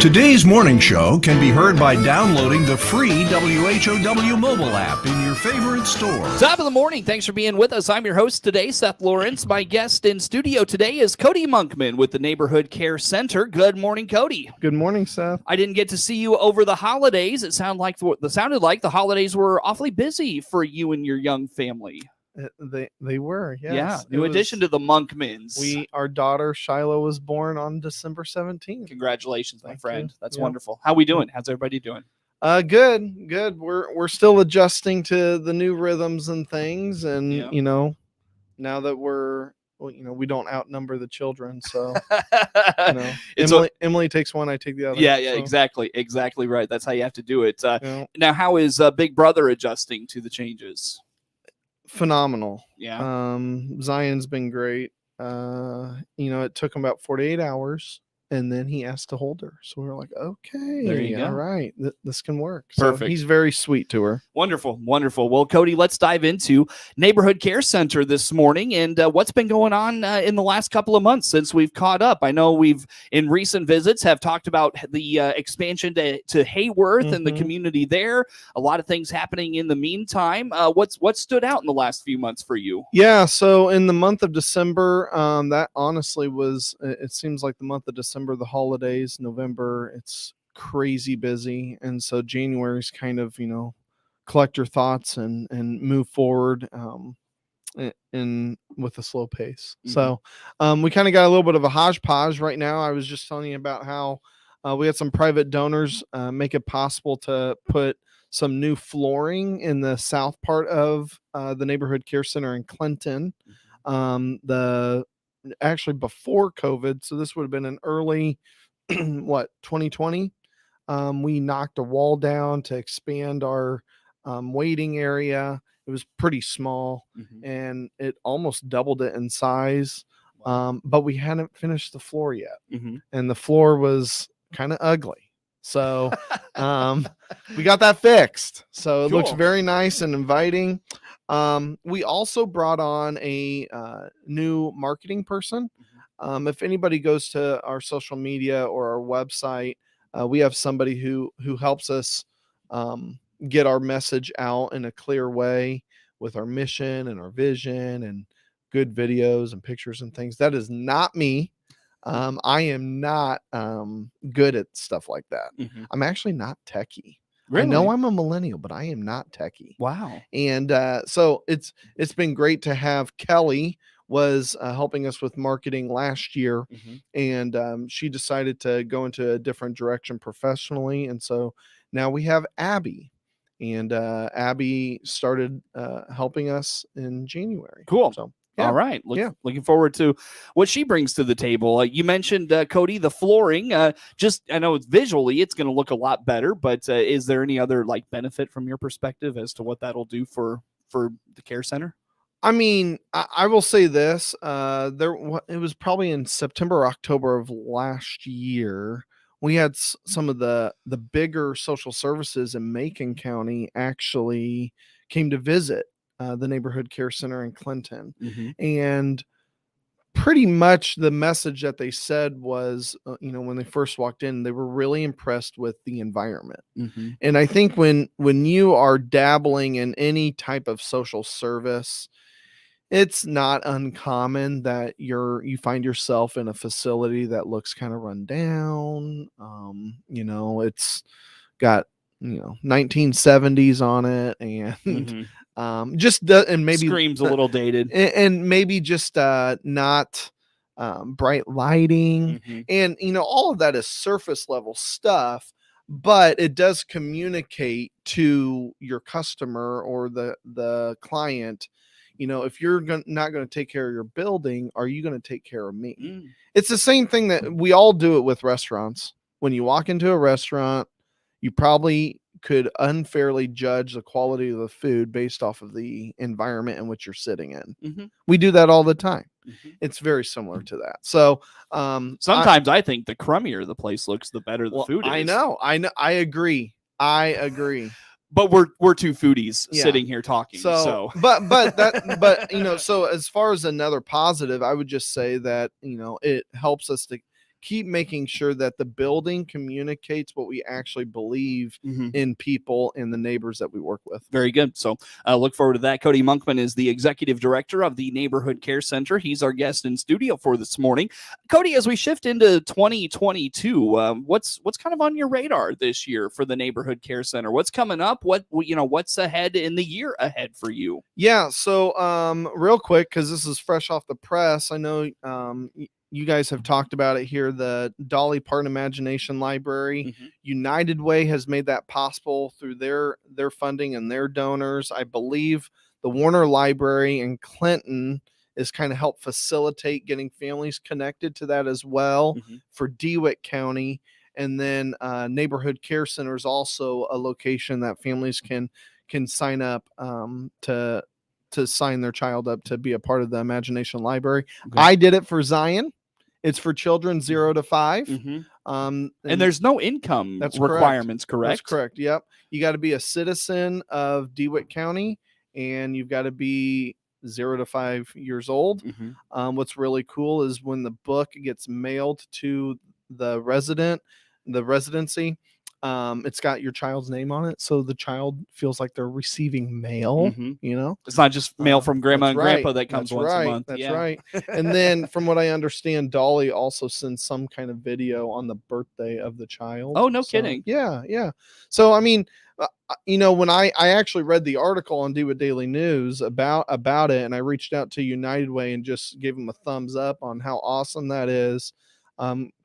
Today's morning show can be heard by downloading the free WHOW mobile app in your favorite store. Top of the morning. Thanks for being with us. I'm your host today, Seth Lawrence. My guest in studio today is Cody Monkman with the Neighborhood Care Center. Good morning, Cody. Good morning, Seth. I didn't get to see you over the holidays. It sounded like the holidays were awfully busy for you and your young family. They were, yes. Yeah, new addition to the Monkmans. Our daughter Shiloh was born on December 17th. Congratulations, my friend. That's Yeah. wonderful. How we doing? How's everybody doing? Good. We're still adjusting to the new rhythms and things, and now that we don't outnumber the children, so Emily takes one, I take the other. Yeah, exactly right. That's how you have to do it. Now, how is Big Brother adjusting to the changes? Phenomenal. Yeah. Zion's been great. It took him about 48 hours, and then he asked to hold her. So we were like, okay, there you go. All right, this can work. Perfect. So he's very sweet to her. Wonderful. Well, Cody, let's dive into Neighborhood Care Center this morning and what's been going on in the last couple of months since we've caught up. I know we've, in recent visits, have talked about the expansion to Hayworth and the community there. A lot of things happening in the meantime. What stood out in the last few months for you? Yeah, so in the month of December, that honestly was, it seems like the month of December, the holidays, November, it's crazy busy. And so January's kind of, collect your thoughts and move forward in with a slow pace. So we kind of got a little bit of a hodgepodge right now. I was just telling you about how we had some private donors make it possible to put some new flooring in the south part of the Neighborhood Care Center in Clinton. Actually before COVID, so this would have been an early 2020. We knocked a wall down to expand our waiting area. It was pretty small, and it almost doubled it in size. But we hadn't finished the floor yet, and the floor was kind of ugly. So we got that fixed. So it looks very nice and inviting. We also brought on a new marketing person. If anybody goes to our social media or our website, we have somebody who helps us get our message out in a clear way with our mission and our vision and good videos and pictures and things. That is not me. I am not good at stuff like that. I'm actually not techie. Really? I know I'm a millennial, but I am not techie. Wow. And so it's been great to have Kelly was helping us with marketing last year, and she decided to go into a different direction professionally. And so now we have Abby, and Abby started helping us in January. Cool. So, all right. Looking forward to what she brings to the table. You mentioned, Cody, the flooring. I know visually it's going to look a lot better, but is there any other benefit from your perspective as to what that'll do for the care center? I mean, I will say this. It was probably in September or October of last year. We had some of the bigger social services in Macon County actually came to visit the Neighborhood Care Center in Clinton. And pretty much the message that they said was, when they first walked in, they were really impressed with the environment. And I think when you are dabbling in any type of social service, it's not uncommon that you find yourself in a facility that looks kind of run down. It's got 1970s on it, and and maybe screams a little dated, and maybe just not bright lighting, and all of that is surface level stuff. But it does communicate to your customer or the client. If you're not going to take care of your building, are you going to take care of me? It's the same thing that we all do it with restaurants. When you walk into a restaurant, you probably could unfairly judge the quality of the food based off of the environment in which you're sitting in. We do that all the time. It's very similar to that. So sometimes I think the crummier the place looks, the better the food is. I know. I agree. But we're two foodies sitting here talking. So so as far as another positive, I would just say that it helps us to keep making sure that the building communicates what we actually believe in people and the neighbors that we work with. Very good. So look forward to that. Cody Monkman is the executive director of the Neighborhood Care Center. He's our guest in studio for this morning. Cody, as we shift into 2022, what's kind of on your radar this year for the Neighborhood Care Center? What's coming up? What's ahead in the year ahead for you? Yeah. So real quick, because this is fresh off the press, I know you guys have talked about it here, the Dolly Parton Imagination Library. United Way has made that possible through their funding and their donors. I believe the Warner Library in Clinton is kind of help facilitate getting families connected to that as well for DeWitt County. And then Neighborhood Care Center is also a location that families can sign up to sign their child up to be a part of the Imagination Library. I did it for Zion. It's for children 0 to 5. And there's no income requirements, correct? That's correct. Yep. You got to be a citizen of DeWitt County, and you've got to be 0 to 5 years old. What's really cool is when the book gets mailed to the residency, it's got your child's name on it, so the child feels like they're receiving mail. It's not just mail from grandma and grandpa that comes once a month. That's right. And then from what I understand, Dolly also sends some kind of video on the birthday of the child. Oh, no kidding. Yeah. So I mean, when I actually read the article on DeWitt Daily News about it, and I reached out to United Way and just gave them a thumbs up on how awesome that is.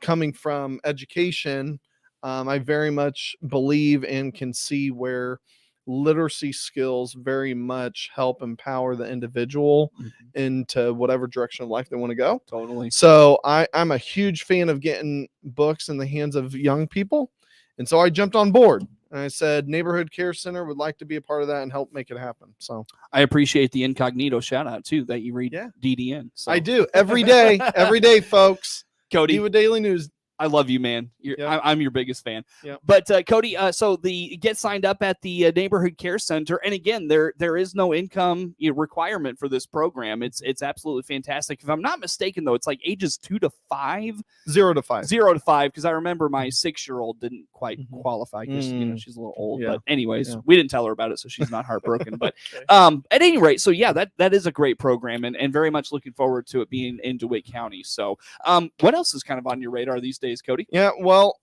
Coming from education, I very much believe and can see where literacy skills very much help empower the individual into whatever direction of life they want to go. Totally. So I'm a huge fan of getting books in the hands of young people. And so I jumped on board and I said, Neighborhood Care Center would like to be a part of that and help make it happen. So I appreciate the incognito shout out too, that you read DDN. So. I do every day, folks. Cody, DeWitt Daily News. I love you, man. I'm your biggest fan. Yep. But Cody, so get signed up at the Neighborhood Care Center, and again, there is no income requirement for this program. It's absolutely fantastic. If I'm not mistaken, though, it's like ages 2 to 5, 0 to 5, 0 to 5. Because I remember my 6-year-old didn't quite qualify because she's a little old. Yeah. But anyways, we didn't tell her about it, so she's not heartbroken. But at any rate, so yeah, that is a great program, and very much looking forward to it being in DeWitt County. So, what else is kind of on your radar these days, Cody? Yeah, well,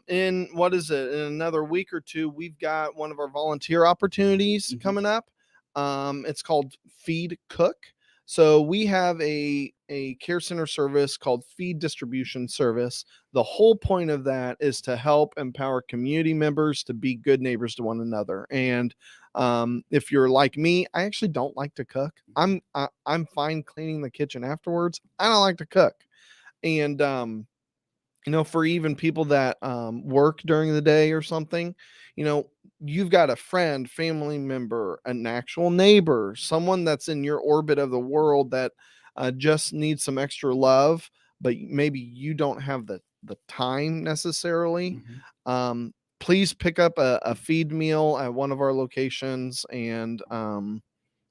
in another week or two, we've got one of our volunteer opportunities coming up. It's called Feed Cook. So we have a care center service called Feed Distribution Service. The whole point of that is to help empower community members to be good neighbors to one another. And if you're like me, I actually don't like to cook. I'm fine cleaning the kitchen afterwards. I don't like to cook. And for even people that work during the day or something, you've got a friend, family member, an actual neighbor, someone that's in your orbit of the world that just needs some extra love, but maybe you don't have the time necessarily. Please pick up a feed meal at one of our locations, and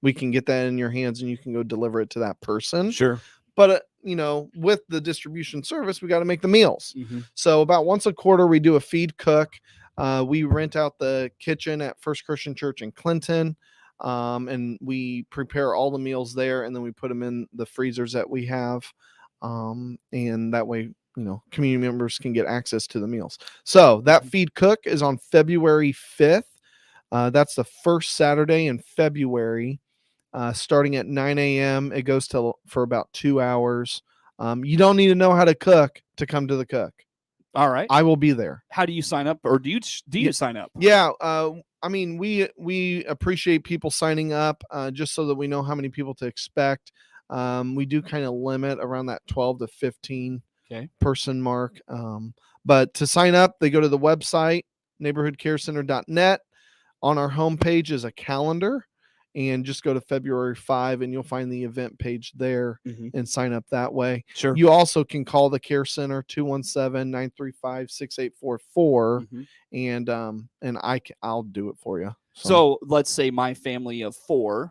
we can get that in your hands and you can go deliver it to that person. Sure. But, with the distribution service, we got to make the meals. So about once a quarter, we do a Feed Cook. We rent out the kitchen at First Christian Church in Clinton, and we prepare all the meals there, and then we put them in the freezers that we have. And that way, community members can get access to the meals. So that Feed Cook is on February 5th. That's the first Saturday in February. Starting at 9 a.m. It goes for about 2 hours. You don't need to know how to cook to come to the cook. All right. I will be there. How do you sign up, or do you sign up? Yeah. We appreciate people signing up just so that we know how many people to expect. We do kind of limit around that 12 to 15 person mark. But to sign up, they go to the website, neighborhoodcarecenter.net. On our homepage is a calendar. And just go to February 5 and you'll find the event page there and sign up that way. Sure. You also can call the care center 217-935-6844 and I'll do it for you. So let's say my family of 4,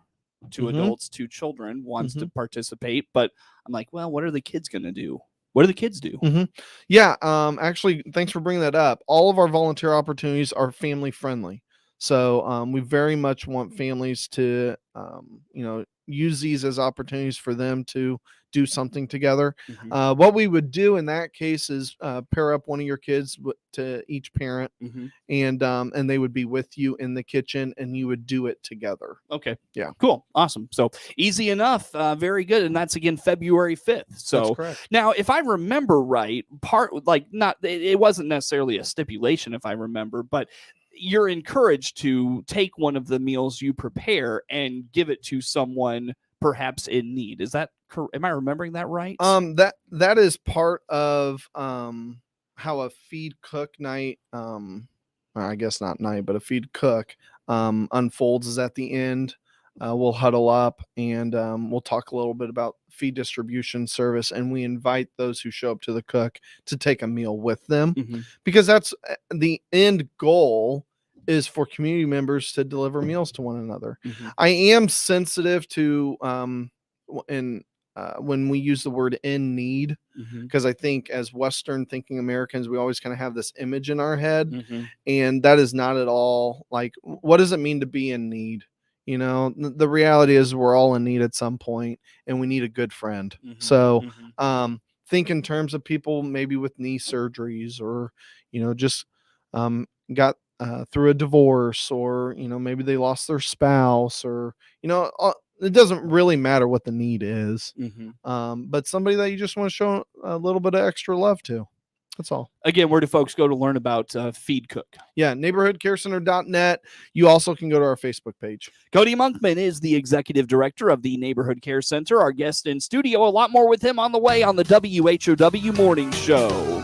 2 adults, 2 children wants to participate, but I'm like, well, what are the kids going to do? What do the kids do? Yeah. Actually, thanks for bringing that up. All of our volunteer opportunities are family friendly. So we very much want families to, use these as opportunities for them to do something together. Mhm. What we would do in that case is pair up one of your kids to each parent, Mhm. and they would be with you in the kitchen, and you would do it together. Okay. Yeah. Cool. Awesome. So easy enough. Very good. And that's again February 5th. That's So correct. now, if I remember right, it wasn't necessarily a stipulation, if I remember, but you're encouraged to take one of the meals you prepare and give it to someone perhaps in need. Is that correct? Am I remembering that right? That is part of how a feed cook night, I guess not night, but a feed cook unfolds is at the end. We'll huddle up and we'll talk a little bit about feed distribution service, and we invite those who show up to the cook to take a meal with them, Mhm. because that's the end goal, is for community members to deliver meals to one another. Mhm. I am sensitive to when we use the word in need, Mhm. because I think as Western thinking Americans, we always kind of have this image in our head, Mhm. and that is not at all like, what does it mean to be in need? The reality is we're all in need at some point, and we need a good friend. Mhm. So, Mhm. think in terms of people maybe with knee surgeries, or, just got through a divorce, or, maybe they lost their spouse, or, it doesn't really matter what the need is. Mhm. But somebody that you just want to show a little bit of extra love to. That's all. Again, where do folks go to learn about Feed Cook? Yeah, neighborhoodcarecenter.net. You also can go to our Facebook page. Cody Monkman is the executive director of the Neighborhood Care Center. Our guest in studio. A lot more with him on the way on the WHOW Morning Show.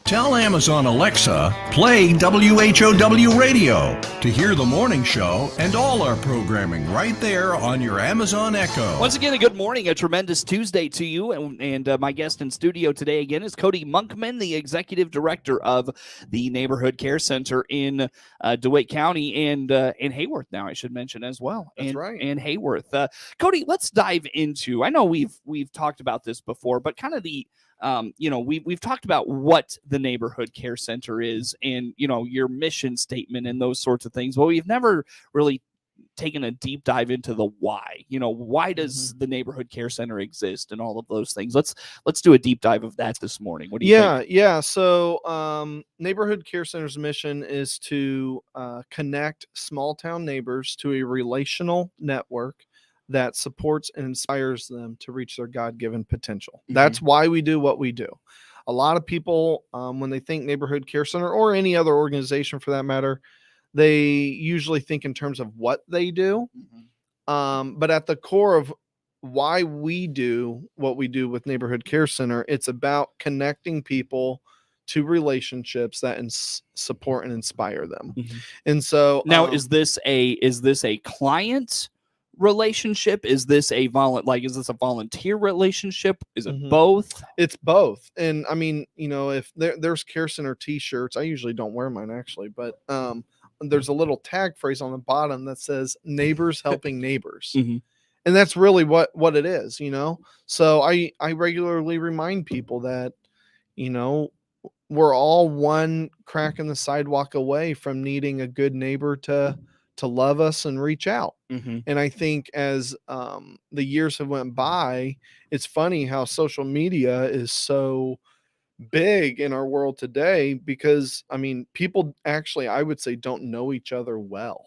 Tell Amazon Alexa, play WHOW Radio to hear the morning show and all our programming right there on your Amazon Echo. Once again, a good morning, a tremendous Tuesday to you. And my guest in studio today again is Cody Monkman, the executive director of the Neighborhood Care Center in DeWitt County and Hayworth. Now, I should mention as well. That's right. And Hayworth. Cody, let's dive into. I know we've talked about this before, but kind of the we've talked about what the Neighborhood Care Center is, and your mission statement and those sorts of things. Well, we've never really taking a deep dive into the why. Why does the neighborhood care center exist and all of those things? Let's do a deep dive of that this morning. What do you think? Yeah. So, Neighborhood Care Center's mission is to connect small town neighbors to a relational network that supports and inspires them to reach their God-given potential. That's why we do what we do. A lot of people, when they think Neighborhood Care Center or any other organization for that matter, they usually think in terms of what they do. But at the core of why we do what we do with Neighborhood Care Center, it's about connecting people to relationships that support and inspire them. And so now, is this a client relationship? Is this a volunteer relationship? Is it both? It's both. And I mean, if there's Care Center t-shirts, I usually don't wear mine actually, but there's a little tag phrase on the bottom that says neighbors helping neighbors. And that's really what it is, So I regularly remind people that, we're all one crack in the sidewalk away from needing a good neighbor to love us and reach out. And I think as the years have went by, it's funny how social media is so big in our world today because I mean people actually I would say don't know each other well.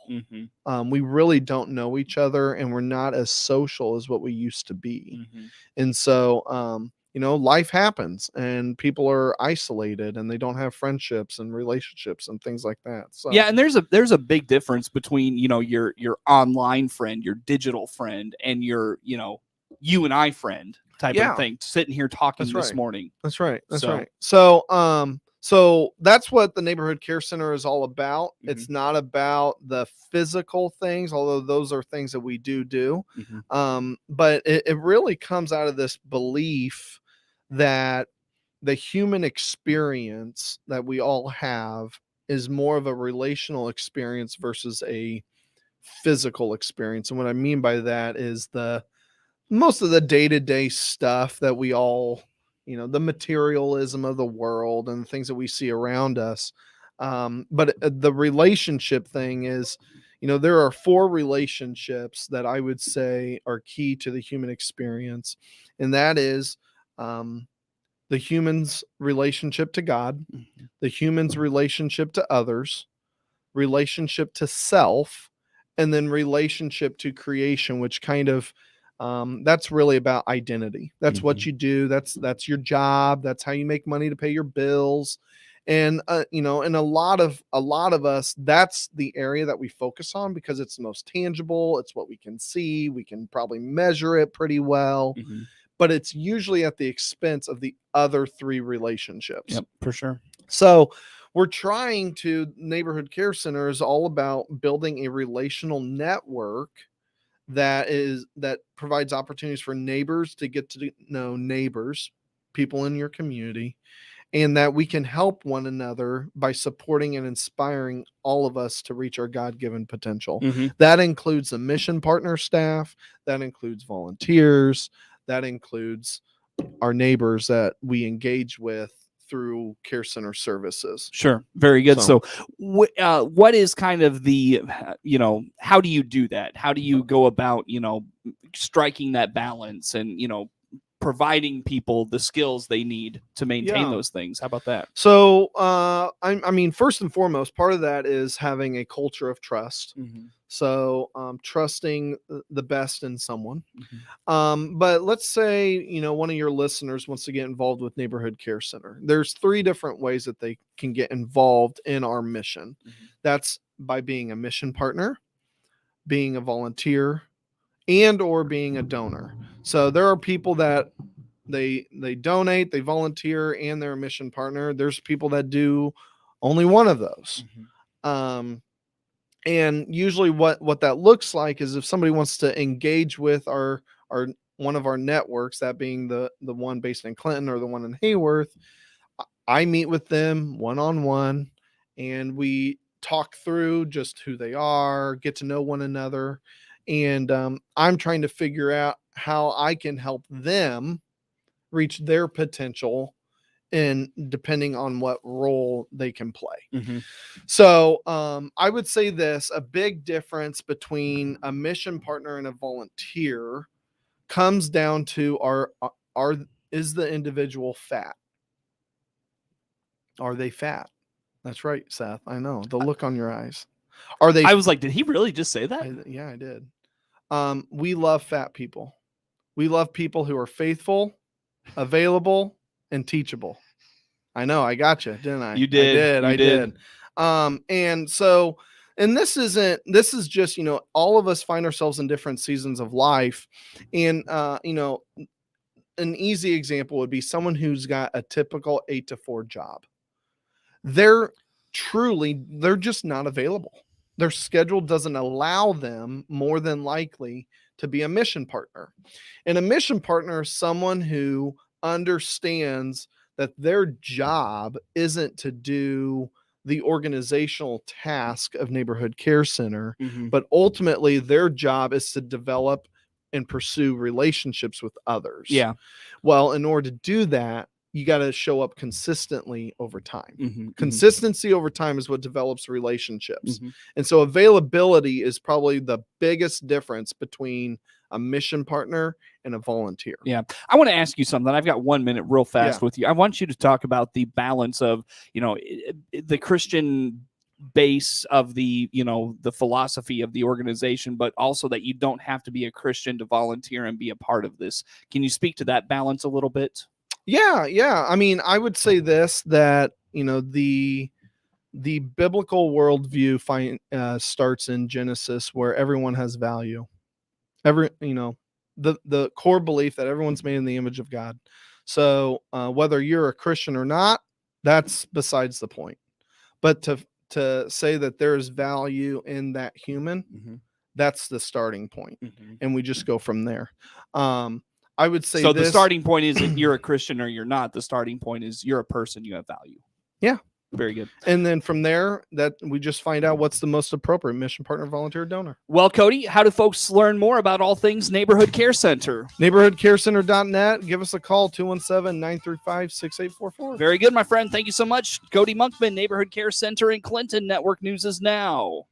We really don't know each other and we're not as social as what we used to be. And so life happens and people are isolated and they don't have friendships and relationships and things like that. So yeah, and there's a big difference between your online friend, your digital friend, and your you and I friend type of thing, sitting here talking this morning. That's right. So that's what the Neighborhood Care Center is all about. It's not about the physical things, although those are things that we do. But it really comes out of this belief that the human experience that we all have is more of a relational experience versus a physical experience. And what I mean by that is most of the day-to-day stuff that we all, the materialism of the world and the things that we see around us. But the relationship thing is, there are 4 relationships that I would say are key to the human experience. And that is the human's relationship to God, the human's relationship to others, relationship to self, and then relationship to creation, which kind of that's really about identity. That's what you do. That's your job. That's how you make money to pay your bills. And and a lot of us, that's the area that we focus on because it's the most tangible. It's what we can see. We can probably measure it pretty well. But it's usually at the expense of the other 3 relationships. Yep, for sure. So we're trying to Neighborhood Care Center is all about building a relational network that provides opportunities for neighbors to get to know neighbors, people in your community, and that we can help one another by supporting and inspiring all of us to reach our God-given potential. That includes the mission partner staff, that includes volunteers, that includes our neighbors that we engage with through Care Center services. Sure. Very good. So what is kind of the, how do you do that? How do you go about, striking that balance and, providing people the skills they need to maintain those things? How about that? So, I mean, first and foremost, part of that is having a culture of trust. So, trusting the best in someone. But let's say, one of your listeners wants to get involved with Neighborhood Care Center. There's 3 different ways that they can get involved in our mission. That's by being a mission partner, being a volunteer, and or being a donor. So there are people that they donate, they volunteer, and they're a mission partner. There's people that do only one of those. And usually what that looks like is if somebody wants to engage with our one of our networks, that being the one based in Clinton or the one in Hayworth, I meet with them one-on-one and we talk through just who they are, get to know one another. And I'm trying to figure out how I can help them reach their potential in depending on what role they can play. Mhm. So I would say this, a big difference between a mission partner and a volunteer comes down to is the individual fat? Are they fat? That's right, Seth. I know the look on your eyes. Are they? I was like, did he really just say that? Yeah, I did. We love fat people. We love people who are faithful, available, and teachable. I know, I got you, didn't I? You did. I did. And so, and this is just, all of us find ourselves in different seasons of life. And, an easy example would be someone who's got a typical 8 to 4 job. They're just not available. Their schedule doesn't allow them, more than likely, to be a mission partner. And a mission partner is someone who understands that their job isn't to do the organizational task of Neighborhood Care Center, but ultimately their job is to develop and pursue relationships with others. Yeah. Well, in order to do that, you got to show up consistently over time. Mhm. Consistency over time is what develops relationships. And so availability is probably the biggest difference between a mission partner and a volunteer. Yeah. I want to ask you something. I've got 1 minute real fast Yeah. with you. I want you to talk about the balance of, the Christian base of the, the philosophy of the organization, but also that you don't have to be a Christian to volunteer and be a part of this. Can you speak to that balance a little bit? Yeah. I mean, I would say this, that, the biblical worldview starts in Genesis, where everyone has value. The core belief that everyone's made in the image of God. So whether you're a Christian or not, that's besides the point. But to say that there is value in that human, that's the starting point. And we just go from there. I would say so. The starting point isn't you're a Christian or you're not. The starting point is you're a person, you have value. Yeah. Very good. And then from there, that we just find out what's the most appropriate mission partner, volunteer, donor. Well, Cody, how do folks learn more about all things Neighborhood Care Center? NeighborhoodCareCenter.net. Give us a call, 217-935-6844. Very good, my friend. Thank you so much. Cody Monkman, Neighborhood Care Center in Clinton. Network News is now.